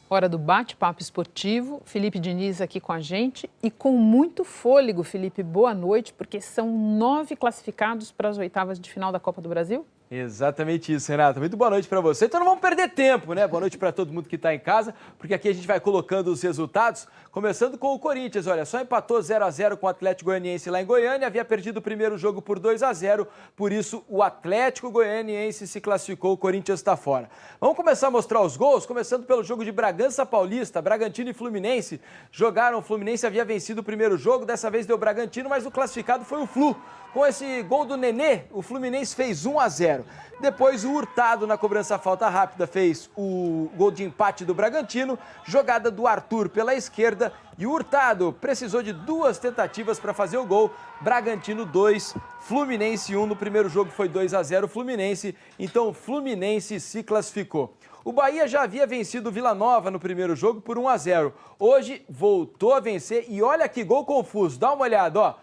Hora do bate-papo esportivo. Felipe Diniz aqui com a gente e com muito fôlego. Felipe, boa noite, porque são 9 classificados para as oitavas de final da Copa do Brasil. Exatamente isso, Renata. Muito boa noite para você. Então não vamos perder tempo, né? Boa noite para todo mundo que está em casa, porque aqui a gente vai colocando os resultados, começando com o Corinthians. Olha, só empatou 0-0 com o Atlético Goianiense lá em Goiânia, havia perdido o primeiro jogo por 2-0, por isso o Atlético Goianiense se classificou, o Corinthians está fora. Vamos começar a mostrar os gols, começando pelo jogo de Bragança Paulista, Bragantino e Fluminense. Jogaram, o Fluminense havia vencido o primeiro jogo, dessa vez deu Bragantino, mas o classificado foi o Flu. Com esse gol do Nenê, o Fluminense fez 1-0. Depois o Hurtado, na cobrança falta rápida, fez o gol de empate do Bragantino. Jogada do Arthur pela esquerda e o Hurtado precisou de 2 tentativas para fazer o gol. Bragantino 2, Fluminense 1. No primeiro jogo foi 2-0 Fluminense, então o Fluminense se classificou. O Bahia já havia vencido o Vila Nova no primeiro jogo por 1-0. Hoje voltou a vencer e olha que gol confuso. Dá uma olhada, ó.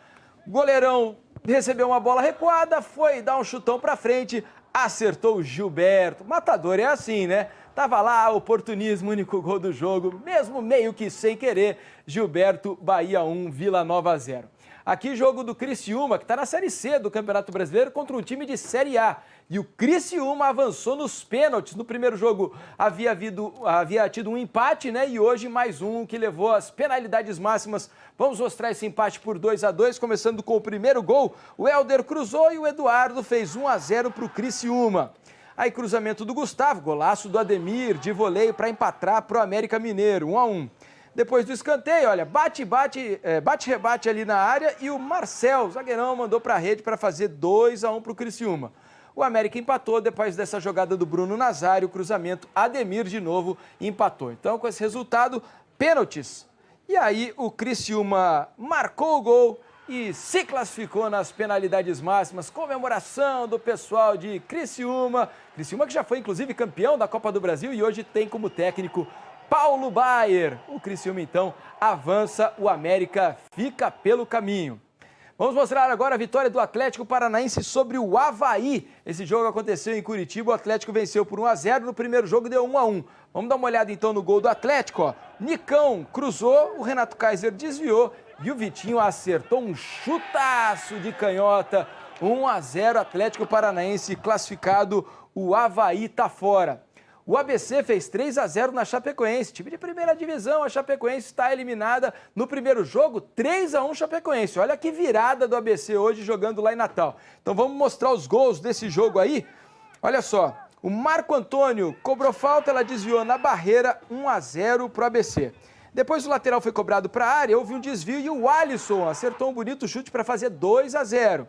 O goleirão recebeu uma bola recuada, foi dar um chutão pra frente, acertou o Gilberto. Matador é assim, né? Tava lá, oportunismo, único gol do jogo, mesmo meio que sem querer. Gilberto, Bahia 1, Vila Nova 0. Aqui jogo do Criciúma, que está na Série C do Campeonato Brasileiro, contra um time de Série A. E o Criciúma avançou nos pênaltis. No primeiro jogo havia tido um empate, né? E hoje mais um que levou às penalidades máximas. Vamos mostrar esse empate por 2-2, começando com o primeiro gol. O Helder cruzou e o Eduardo fez 1-0 para o Criciúma. Aí cruzamento do Gustavo, golaço do Ademir, de voleio para empatar para o América Mineiro, 1-1. Depois do escanteio, olha, bate-rebate ali na área e o Marcel, zagueirão, mandou para a rede para fazer 2-1 para o Criciúma. O América empatou depois dessa jogada do Bruno Nazário, cruzamento, Ademir de novo empatou. Então, com esse resultado, pênaltis. E aí o Criciúma marcou o gol e se classificou nas penalidades máximas. Comemoração do pessoal de Criciúma. Criciúma que já foi, inclusive, campeão da Copa do Brasil e hoje tem como técnico Paulo Baier. O Criciúma, então, avança, o América fica pelo caminho. Vamos mostrar agora a vitória do Atlético Paranaense sobre o Avaí. Esse jogo aconteceu em Curitiba, o Atlético venceu por 1-0, no primeiro jogo deu 1-1. Vamos dar uma olhada então no gol do Atlético, ó. Nicão cruzou, o Renato Kaiser desviou e o Vitinho acertou um chutaço de canhota. 1-0, Atlético Paranaense classificado, o Avaí tá fora. O ABC fez 3-0 na Chapecoense, time de primeira divisão, a Chapecoense está eliminada no primeiro jogo, 3-1 Chapecoense. Olha que virada do ABC hoje jogando lá em Natal. Então vamos mostrar os gols desse jogo aí. Olha só, o Marco Antônio cobrou falta, ela desviou na barreira, 1-0 para o ABC. Depois o lateral foi cobrado para a área, houve um desvio e o Alisson acertou um bonito chute para fazer 2-0.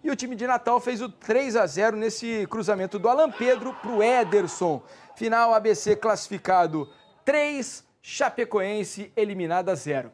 E o time de Natal fez o 3-0 nesse cruzamento do Alan Pedro para o Ederson. Final, ABC classificado 3, Chapecoense eliminada 0.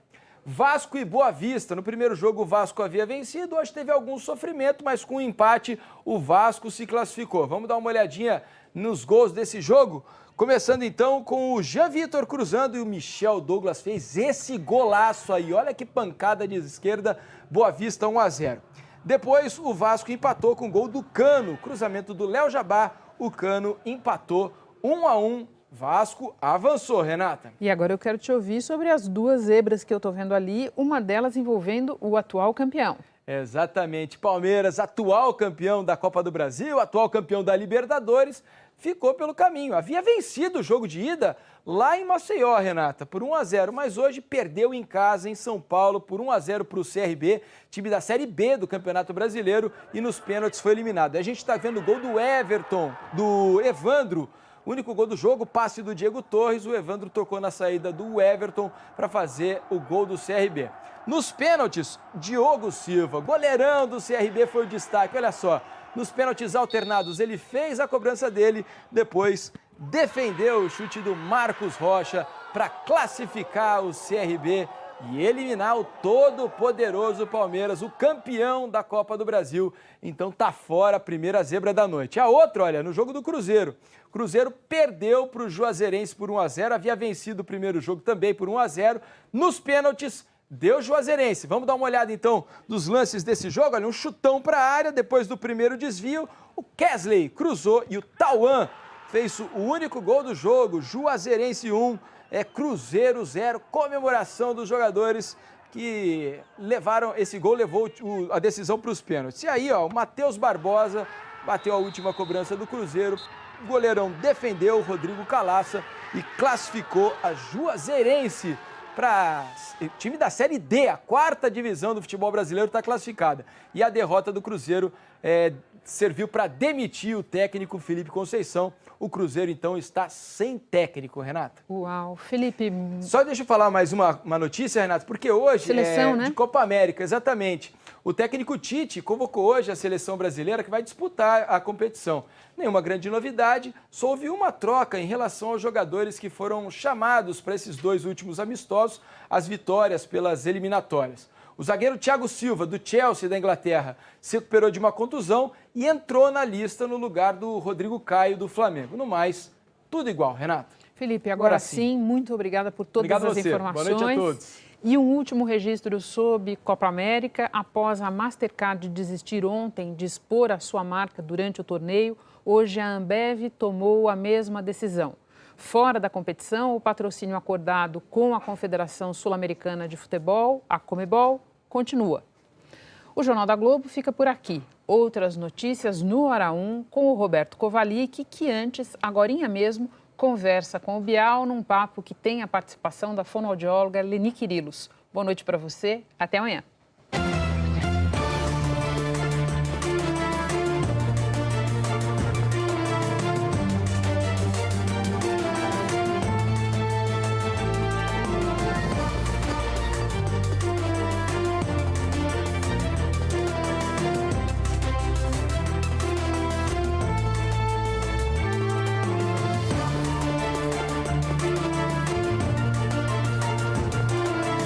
Vasco e Boa Vista. No primeiro jogo o Vasco havia vencido, hoje teve algum sofrimento, mas com o empate o Vasco se classificou. Vamos dar uma olhadinha nos gols desse jogo? Começando então com o Jean Vitor cruzando e o Michel Douglas fez esse golaço aí. Olha que pancada de esquerda, Boa Vista 1-0. Depois o Vasco empatou com o gol do Cano, cruzamento do Léo Jabá, o Cano empatou 1-1, Vasco avançou, Renata. E agora eu quero te ouvir sobre as 2 zebras que eu estou vendo ali, uma delas envolvendo o atual campeão. Exatamente, Palmeiras, atual campeão da Copa do Brasil, atual campeão da Libertadores, ficou pelo caminho. Havia vencido o jogo de ida lá em Maceió, Renata, por 1-0, mas hoje perdeu em casa, em São Paulo, por 1-0 para o CRB, time da Série B do Campeonato Brasileiro, e nos pênaltis foi eliminado. A gente está vendo o gol do Everton, do Evandro, o único gol do jogo, passe do Diego Torres, o Evandro tocou na saída do Everton para fazer o gol do CRB. Nos pênaltis, Diogo Silva, goleirão do CRB, foi o destaque, olha só. Nos pênaltis alternados, ele fez a cobrança dele, depois defendeu o chute do Marcos Rocha para classificar o CRB e eliminar o todo-poderoso Palmeiras, o campeão da Copa do Brasil. Então tá fora a primeira zebra da noite. A outra, olha, no jogo do Cruzeiro. Cruzeiro perdeu para o Juazeirense por 1-0, havia vencido o primeiro jogo também por 1-0. Nos pênaltis, deu Juazeirense. Vamos dar uma olhada então dos lances desse jogo. Olha, um chutão para a área, depois do primeiro desvio, o Kesley cruzou e o Tauan fez o único gol do jogo. Juazeirense 1, Cruzeiro 0. Comemoração dos jogadores que levaram, esse gol levou a decisão para os pênaltis. E aí, ó, o Matheus Barbosa bateu a última cobrança do Cruzeiro. O goleirão defendeu o Rodrigo Calaça e classificou a Juazeirense para time da Série D, a 4ª divisão do futebol brasileiro está classificada. E a derrota do Cruzeiro serviu para demitir o técnico Felipe Conceição. O Cruzeiro, então, está sem técnico, Renata. Uau, Felipe... Só deixa eu falar mais uma notícia, Renata, porque hoje Seleção, né? De Copa América, exatamente. O técnico Tite convocou hoje a seleção brasileira que vai disputar a competição. Nenhuma grande novidade, só houve uma troca em relação aos jogadores que foram chamados para esses 2 últimos amistosos, as vitórias pelas eliminatórias. O zagueiro Thiago Silva, do Chelsea, da Inglaterra, se recuperou de uma contusão e entrou na lista no lugar do Rodrigo Caio, do Flamengo. No mais, tudo igual, Renata. Felipe, agora sim, muito obrigada por todas as informações. Boa noite a todos. E um último registro sobre Copa América. Após a Mastercard desistir ontem de expor a sua marca durante o torneio, hoje a Ambev tomou a mesma decisão. Fora da competição, o patrocínio acordado com a Confederação Sul-Americana de Futebol, a Conmebol, continua. O Jornal da Globo fica por aqui. Outras notícias no Hora 1 com o Roberto Kovalik, que antes, agorinha mesmo, conversa com o Bial num papo que tem a participação da fonoaudióloga Leni Quirilos. Boa noite para você, até amanhã.